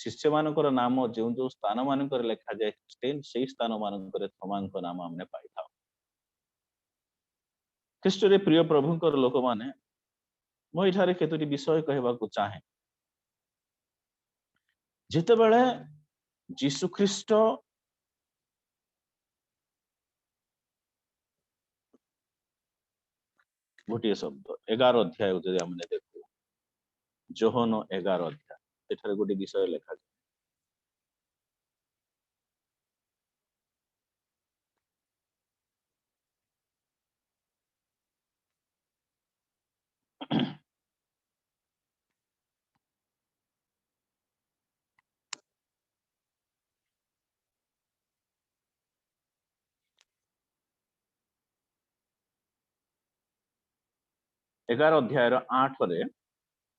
शिष्य मानकर नाम जो स्थान मानक रे लिखा जाय सेही स्थान मानक रे थोमांक नाम हमने पाई था ख्रीष्ट रे प्रिय प्रभुंकर लोक माने मो इठारे केतोटी विषय कहबा को चाहे जेतेबेले यीशु ख्रीष्ट गोटे शब्द 11 अध्याय जदि हमने देखु जोहन 11 अध्याय सेठारे गोटे विषय लिखा जाय 11 अध्याय 8 रे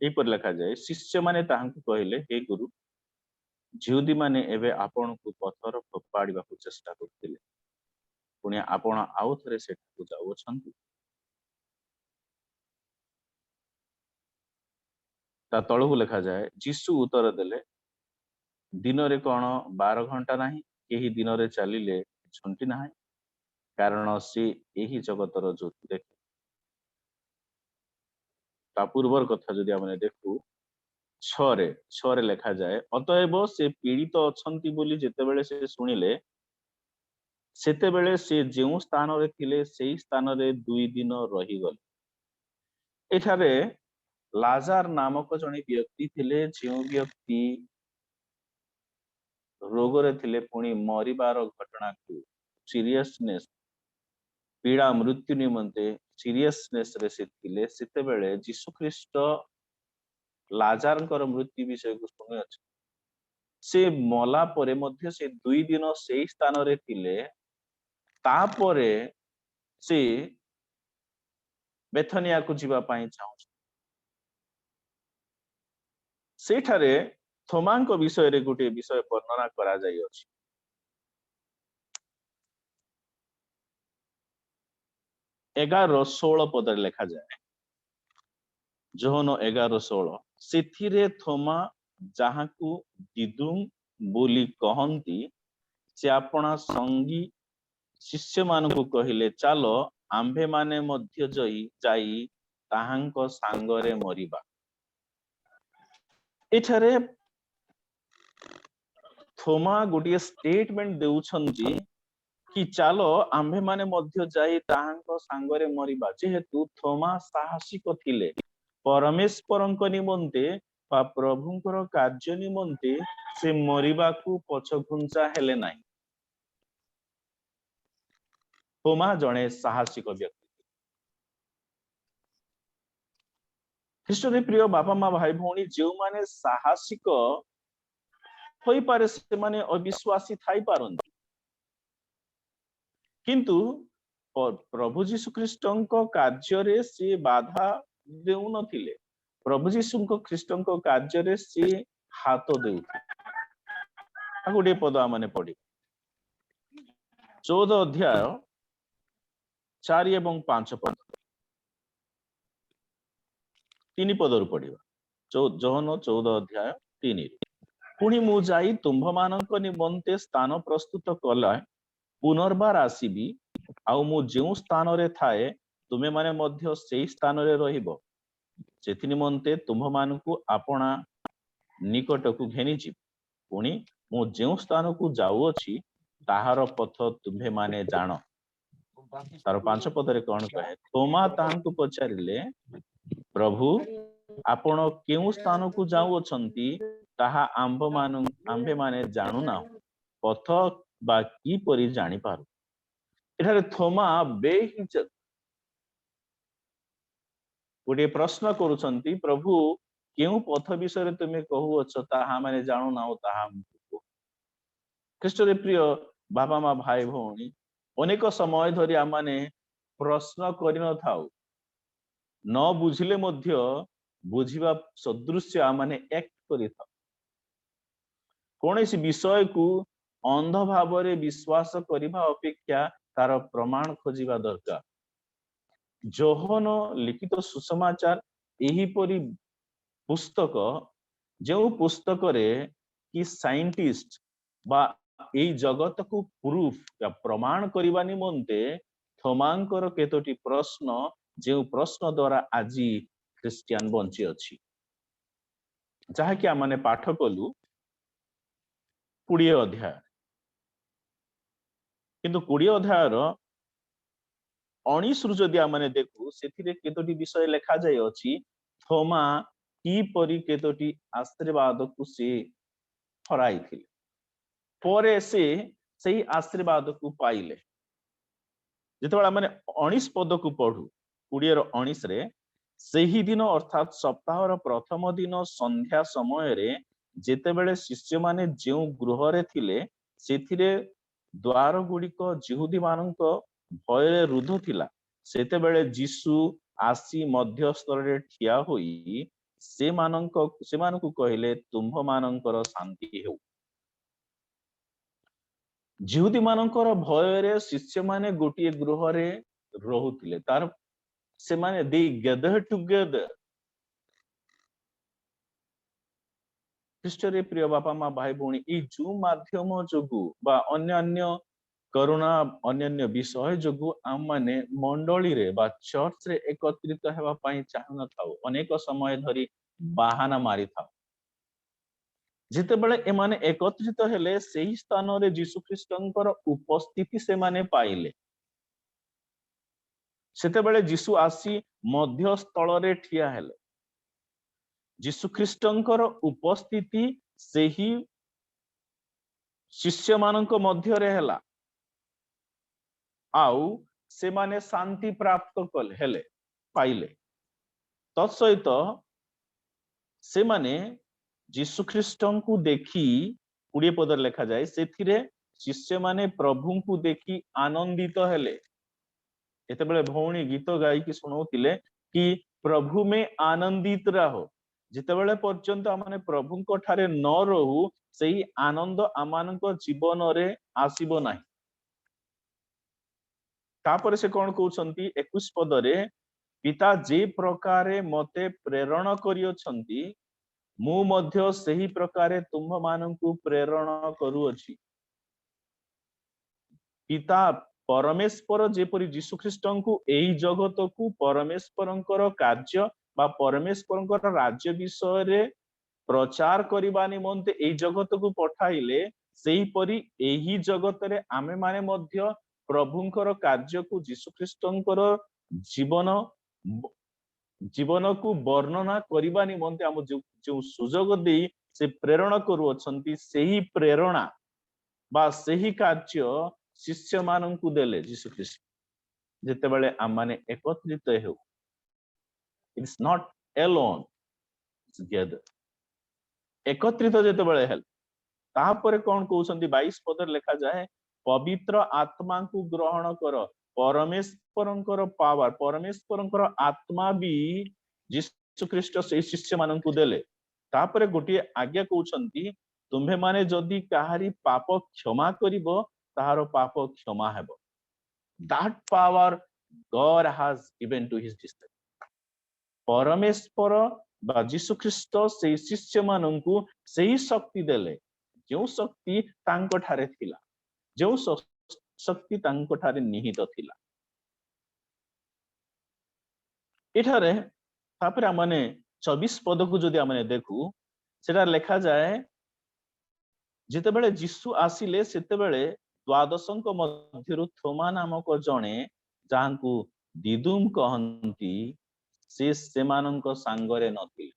एपर लिखा जाय शिष्य माने ताहांकु कहिले हे गुरु जिहुदी माने एबे आपण को पत्थर फोपाड़िबा को चेष्टा करथिले पुणी आपण आउ थरे सेठू जाउ छंती ता तळକୁ लिखा जाय यीशु उत्तर देले दिन रे कोन 12 घंटा नाही केही दिन रे चलिले छंटी नाही कारण से एही जगतर ज्योति देखे ता पूर्वर कथा जदि हमने देखु 6 रे लिखा जाए अतएव से पीड़ित अछंती बोली जेतेबेले से सुनिले सेतेबेले से जेउ स्थान रे थिले सेही स्थान रे 2 दिन रही गले एठारे लाजार नामक जने व्यक्ति थिले जेउ व्यक्ति रोग रे थिले पुणी मरिबार घटना को सीरियसनेस पीड़ा मृत्यु निमंते सीरियसनेस रे से थिले सेतेबेले यीशु ख्रीष्ट लाजारଙ୍କର मृत्यु विषय को सुनि अछि से मला परे मध्य से 2 दिन सेही स्थान रे थिले तापरे से बेथनिया को जीवा पाई चाहू सेठारे थोमांक विषय रे गोटे विषय वर्णना करा जाय अछि 11:16 पद रे लिखा जाय जोहन 11:16 सेथिरे थोमा जहाकू दिदुम बोली कहंती से आपना संगी शिष्य मान को कहिले चालो आंभे माने मध्य जाई ताहांक सांगरे मरिबा एठारे थोमा गोटे स्टेटमेंट देउछंजी कि चालो आंभे माने मध्य जाई ताहांक सांगरे मरिबा जेहेतु थोमा साहसिक थिले परमेश्वरଙ୍କ निमंते बा प्रभुଙ୍କର कार्य निमंते से मरिबाकू पछघुंचा हेले नाही थोमा जणे साहसिक व्यक्ति ख्रीष्टरे प्रिय बापा माँ भाई भौणी जो माने साहसिक होई पारे से माने अविश्वासी थाई पारंती किंतु प्रभु जीशु ख्रीष्टଙ୍କ କାର୍ଯ୍ୟରେ से बाधा देउ नथिले प्रभु जीशुଙ୍କ ख्रीष्टଙ୍କ କାର୍ଯ୍ୟରେ से हाथ देउ गोटे पद माने पढ़ी 14 अध्याय 4 एवं 5 पद 3 पदरु पढ़िबा जोहन 14 अध्याय 3 पुणी मु जाई तुम्भ मानक निमंते स्थान प्रस्तुत कला पुनर्बार आसीबी आउ मु जेउ स्थान रे थाए तुमे माने मध्य सेही स्थान रे रहिबो जेथि निमंते तुम्भ मानकु आपणा निकट को घेनी जी पुणी मु जेउ स्थान को जाउ अछि ताहार पथ तुम्भे माने जानो तार 5 पद रे कोन कहे थोमा तांकु पचारिले प्रभु आपण केउ स्थान को जाउ अछंती ताहा आंभे माने जानु ना पथ बा की परि जानि पारु एठारे थोमा बेहिचक गोटे प्रश्न करुछंती प्रभु केउ पथ विषय तुमे कहू अछ ताहा माने जानु ना ताहा ख्रीष्ट रे प्रिय बाबा माँ भाई भौणी अनेक समय धरी आमाने प्रश्न करि न थाउ न बुझिले मध्य बुझिबा सदृश्य आमाने एक्ट करि थाउ कौन विषय को अंध भाव विश्वास करने अपेक्षा तार प्रमाण खोजिबा दरकार जोहन लिखित सुसमाचार एहीपरि पुस्तक जो पुस्तक रे कि साइंटिस्ट बा एई जगत को प्रूफ या प्रमाण करबा निमंते थोमांकर केतोटी प्रश्न जो प्रश्न द्वारा आज ख्रिस्टियन बंची अछि जहा कि आमाने पाठ कलु 20 अध्याय किंतु 20 अध्यायर 19 रु जदि आमाने देखु सेथिरे केतोटी विषय लेखा जाय अछि थोमा की परि केतोटी आशीर्वाद को से हराई थिले परे से सही आशीर्वाद को पाइले जेतेबेला माने 19 पद को पढु 20 रो 19 रे सही दिन अर्थात सप्ताह रो प्रथम दिन संध्या समय रे जेतेबेले शिष्य माने जेउ गृह रे थिले सेथिरे द्वार गुड़िक जिहुदी मानक भय रुद्ध थिला सेतेबेले जीसु आसी मध्यस्तर रे ठिया होई से मानक कहले तुम्भ मानकर शांति हेउ जिहुदी मानकर भय रे शिष्य माने गोटिए गृह रे रहुथिले तार से माने दे गैदर टुगेदर ख्रीष्टरे प्रिय बापा माँ भाई भौणी ई जूम माध्यम जोगु बा अन्य करुणा अन्य विषय जोगु आम माने मंडली रे बा चर्च रे एकत्रित हेबा पई चाहु न थाउ अनेक समय धरी बाहाना मारी थाउ जेतेबेले एमाने एकत्रित हेले सेही स्थान रे यीशु ख्रीष्टंकर उपस्थिति से माने पाइले सेतेबेले यीशु आसी मध्यस्थल रे ठिया हेले यीशु ख्रीष्टंकर उपस्थिति सेही शिष्य मानक मध्य रे हेला आउ से माने शांति प्राप्त कले हेले पाइले तत्सहित से माने यीशु ख्रीष्टन को देखी 20 पद लिखा जाए सेथिरे शिष्य माने प्रभु को देखी आनंदित हेले एतेबेले भौणी गीत गाई की सुनाउतिले कि प्रभु में आनंदित रहो जितेबेले पर्यंत आमाने प्रभु को ठारे न रहू सही आनंद आमानक जीवन रे आसीबो नाही तापर से कौन कहउछंती 21 पद रे पिता जे प्रकारे मते प्रेरण करियोछंती मु मध्य सही प्रकारे तुम्भ मानंकु प्रेरण करूअछि पिता परमेश्वर जेपरि यीशु ख्रीष्टंकु एही जगत को परमेश्वरंकर कार्य बा परमेश्वरंकर राज्य विषय रे प्रचार करिबा निमंते एही जगत को पठाइले सेही परि एही जगत रे आमे माने मध्य प्रभुंकर कार्य को यीशु ख्रीष्टंकर जीवन को वर्णना करिबा निमंते हम जो सुजोग दे से प्रेरणा करूअछंती सेही प्रेरणा बा सेही कार्य शिष्य मानंकु देले यीशु ख्रीष्ट जेतेबेले आमाने एकत्रित हेउ इट्स नॉट एलोन टुगेदर एकत्रित जेतेबेले हेल ताहापरे कोन कहउछंती 22 पद लिखा जाए पवित्र आत्मा को ग्रहण कर परमेश्वरंकर पावर परमेश्वरंकर आत्मा भी यीशु ख्रीष्ट से शिष्य मानंकु देले तापरे गोटिए आज्ञा कहउछंती तुम्हे माने जदि काहारी पाप क्षमा करिवो ताहारो पाप क्षमा हेबो that power God has given to his disciples परमेश्वर बा यीशु ख्रीष्ट से शिष्य मानंकु सेही शक्ति देले जो शक्ति तांको ठारे थिला जो शक्ति तांको ठारे निहित थिला एठारे तापरे आमाने 24 पद को जदि आमाने देखु सेटा लिखा जाए जेतेबेले यीशु आसिले सेतेबेले द्वादशंक मध्यरु थोमा नामक जणे जाहांकु दिदुम कहंती से सेमानंक सांगरे नथिले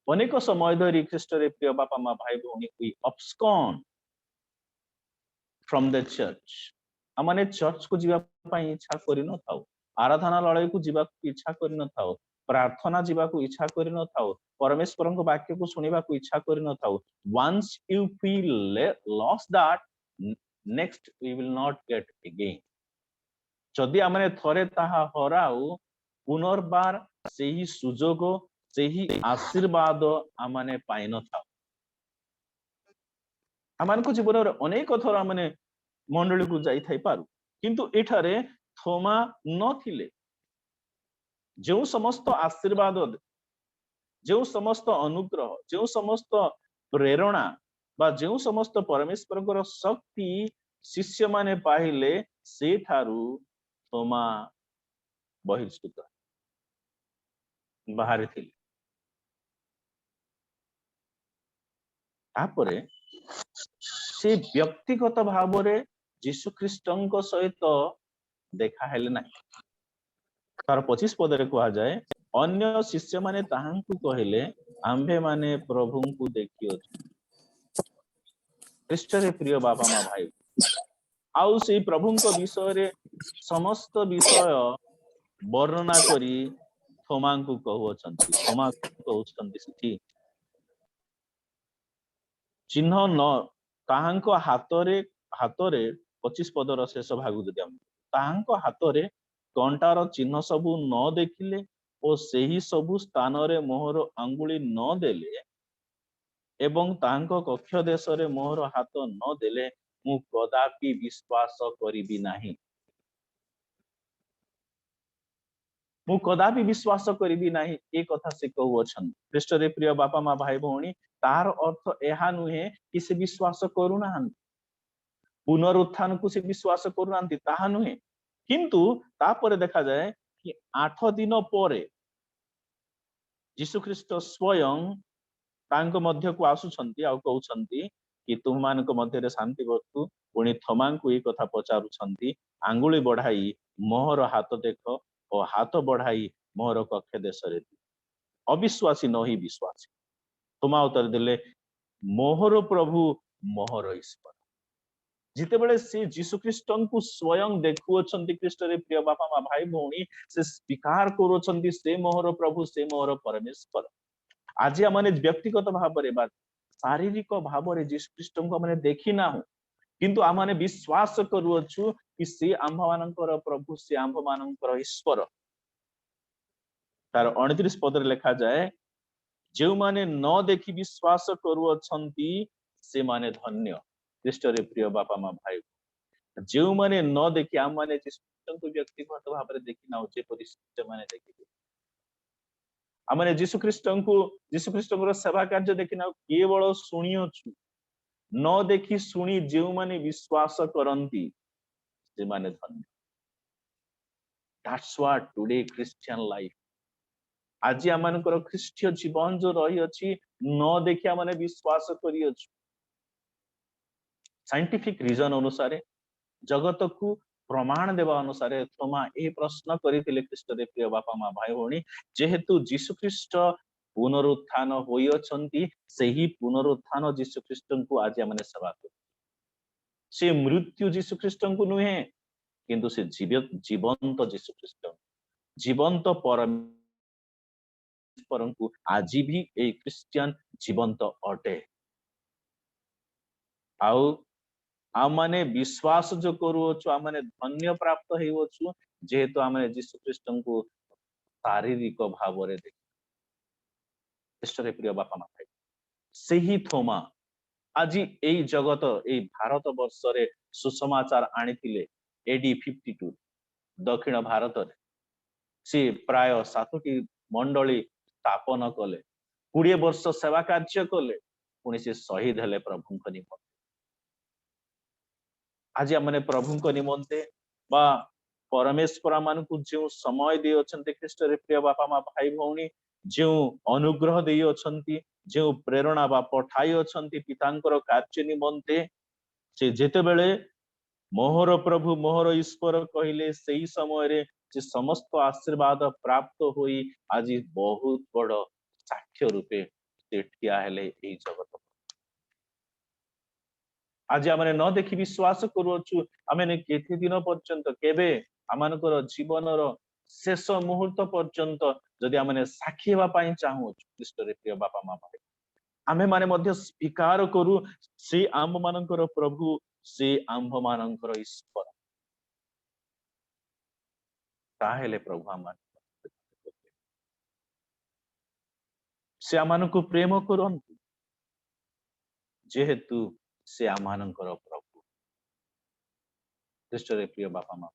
अनेक समय धरी ख्रीष्टरे प्रिय बापा मा भाई भौणी we abscond from the church आमाने चर्च को जीवा पई इच्छा करि न थाउ आराधनालय को जीवा इच्छा करि न थाउ प्रार्थना जीवा को इच्छा करि न थाउ परमेश्वर को वाक्य को सुनिबा को इच्छा करि न थाउ once you feel lost that next we will not get again. जदि आमने थरे ताहा हराऊ पुनर्बार सेही सुजोग सेही आशीर्वाद आमने पाई न था। आमान को जीवन रे अनेक थर आमने मंडली को जाई थाई पारु किंतु एठारे थोमा न थिले। जो समस्त आशीर्वाद जो समस्त अनुग्रह जो समस्त प्रेरणा बा जो समस्त परमेश्वर शक्ति शिष्य माने पाहिले से ठारू थोमा बहिष्कृत बाहर थिले। तापरे से व्यक्तिगत भाव रे यीशु ख्रीष्टଙ୍କ सहित देखा हेले ना। तार 25 पदरे कहा जाए अन्य शिष्य माने ताहांकु कहिले आंभे माने प्रभु को देखियो। ख्रीष्टरे प्रिय बाबा मा भाई आउ से प्रभुଙ୍କ विषय रे समस्त विषय वर्णना करी थोमांकु कहउछंती। थोमा कहउछंती सिठी चिन्ह न ताहांको हातरे 25 पदर शेष भाग जदि हम ताहांको हातरे कंटार चिन्ह सबु न देखिले ओ सेही सबु स्थान रे मोहर अंगुली न देले एवं तांको कक्ष देश रे मोहर हाथ न देले मु कदापि विश्वास करिबि नाही। मु कदापि विश्वास करिबि नाही ए कथा से कहउछन। ख्रीष्ट रे प्रिय बापा मा भाई भौणी तार अर्थ एहा नुहे कि से विश्वास करूना पुनरुत्थान को से विश्वास करूना ताहा नुहे किंतु तापरे देखा जाए कि 8 दिन परे यीशु ख्रीष्ट स्वयं तांको मध्य को आसुछंती आ कहउछंती कि तुम मानक मध्य रे शांति बस्तु पुणी थमांकु ए कथा पचारुछंती आंगुली बढ़ाई मोहर हाथ देख और हाथ बढ़ाई मोहर कक्ष देश रे अविश्वासी नही विश्वासी। तुमा उत्तर देले मोहर प्रभु मोहर ईश्वर। जिते बेले से यीशु ख्रीष्टଙ୍କୁ स्वयं देखुअछंती ख्रीष्ट रे प्रिय बापा मा भाई भौणी से स्वीकार करूछंती से मोहर प्रभु से मोहर परमेश्वर। आज आमने व्यक्तिगत भाव रे बा शारीरिक भाव रे यीशु ख्रीष्टଙ୍କୁ आमने देखि ना हो किंतु आमने विश्वास करूछु कि से आंभ मानकर प्रभु से आंभ मानकर ईश्वर। तार 29 पद रे लिखा जाए जो माने न देखि विश्वास करूछंती से माने धन्य। ख्रीष्ट रे प्रिय बापा मा भाई जो माने न देखि आम माने यीशु व्यक्तिगत भाव रे देखि ना जे परिस्थिति माने देखि आमने यीशु ख्रीष्टଙ୍କର सेवा कार्य देखि ना केवल सुनियोछु न देखि सुनी जो माने विश्वास करंती से माने धन्य। That's what today Christian life। आज आमनकर ख्रीष्टीय जीवन जो रही अछि न देखि आमने विश्वास करियोछु। साइंटिफिक रीजन अनुसार जगत को प्रमाण देवा अनुसार थोमा ए प्रश्न करिथिले ख्रीष्ट रे प्रिय बापा मा भाई भौणी जेहेतु यीशु ख्रीष्ट पुनरुत्थान होई अछंती सेही पुनरुत्थान यीशु ख्रीष्टଙ୍କୁ आज हमने सेवा करू। से मृत्यु यीशु ख्रीष्टଙ୍କୁ नुहे किंतु से जीवंत यीशु ख्रीष्ट जीवंत परंतु आज भी ए क्रिश्चियन जीवंत अटे। आउ आमने विश्वास जो करूछु आमने धन्य प्राप्त हेउछु जेहेतु आमने यीशु ख्रीष्टଙ୍କୁ शारीरिक भाव रे देखि। ख्रीष्ट रे प्रिय बापा मा भाई सेही थोमा आज एई जगत एई भारत वर्ष रे सुसमाचार आनिथिले एडी 52 दक्षिण भारत रे से प्राय 7टी मंडली स्थापन कले 20 वर्ष सेवा कार्य कले पुणी से शहीद हेले प्रभुଙ୍କ निमंते। आज हमने प्रभुଙ୍କ निमंते बा परमेश्वर मानकु जो समय दे अछंती ख्रीष्ट रे प्रिय बापा मा भाई भौणी जो अनुग्रह दे अछंती जो प्रेरणा बा पठाई अछंती पितांकर कार्य निमंते से जेते बेले मोहर प्रभु मोहर ईश्वर कहिले सेही समय रे जे समस्त आशीर्वाद प्राप्त होई आज बहुत बड़ साक्ष्य रूपे से ठिया हेले एई जगत। आज आमने न देखि विश्वास करूछु आमने केते दिन पर्यंत केबे आमानकर जीवनर शेष मुहूर्त पर्यंत जदि आमने साक्षी हेबा पई चाहू ख्रीष्ट रे प्रिय बापा मा भाई आमे माने मध्य स्वीकार करू से आम मानकर प्रभु से आंभ मानकर ईश्वर ताहेले प्रभु आम से आमको प्रेम करंतु जेहेतु से आमनकर प्रभु ख्रीष्टरे प्रिय बापा माँ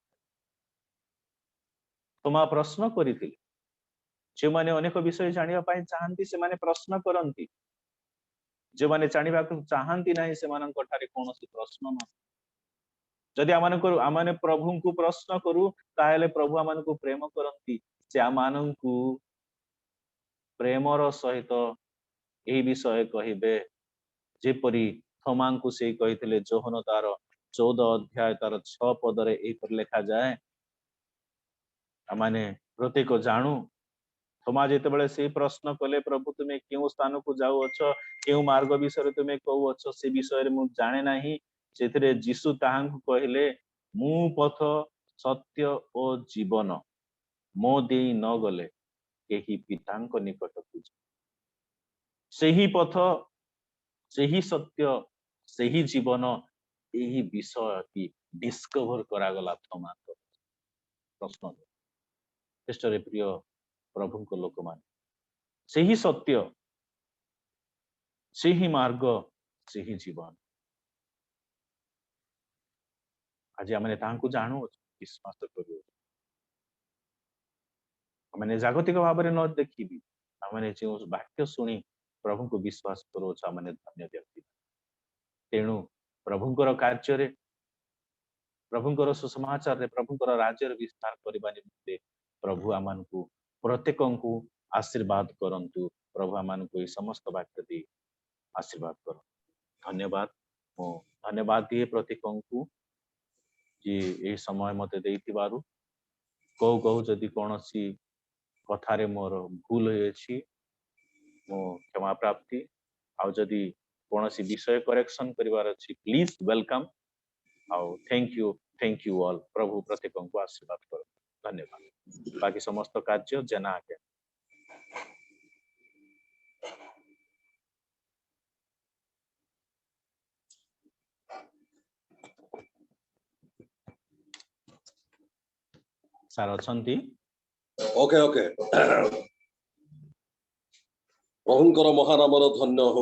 तुमा प्रश्न करिथिले जे माने अनेक विषय जानिबा पाई चाहंती से माने प्रश्न करंती जे माने जानिबा को चाहंती नाही से मानन ठारे कोनोसी प्रश्न न जदि आमाने प्रभु को प्रश्न करू ताहेले प्रभु आमनको प्रेम करंती से आमनकु प्रेमर सहित एही विषय कहिबे जेपरी थोमांकु से कहिथिले जोहन तार 14 अध्याय तार 6 पदरे एही पर लिखा जाए आमाने प्रत्येक जानू थोमा जेतेबेले से प्रश्न कले प्रभु तुमे केउ स्थान को जाऊ अछ केउ मार्ग विषय तुमे कहू अछ से विषय मु जाने नाही सेथिरे जीसु ताहांकु कहिले मु पथ सत्य ओ जीवन मो देई न गले केही पितांक निकटकु सेही पथ सेही सत्य सेही जीवन एही विषय की डिस्कवर करागला थोमा प्रश्न ख्रीष्टरे प्रिय प्रभु को लोक मान सेही सत्य सेही मार्ग सेही जीवन आज आमने तांकु जानू विश्वास करू आमने जागतिक भाव में न देखी आमने जो वाक्य शुणी प्रभु को विश्वास करू आमने धन्य व्यक्ति तेणु प्रभुंकर कार्य प्रभुंकर सुसमाचार रे प्रभुंकर राज्य विस्तार करने निमित्ते प्रभु आमको प्रत्येक को आशीर्वाद करंतु प्रभु आमको समस्त वाक्य दी आशीर्वाद कर धन्यवाद मो धन्यवाद दिए प्रत्येक को जी ए समय मते देइतिबारु कहू कहू जदि कौन सी कथारे मोर भूल होइछि मो क्षमा प्राप्ति आउ जदि कौन सी विषय करेक्शन करिवार अछि प्लीज वेलकम आउ थैंक यू ऑल प्रभु प्रत्येक को आशीर्वाद कर धन्यवाद बाकी समस्त कार्य जना आगे सार अछंती ओके ओके प्रभुंकर महानामर धन्य हो।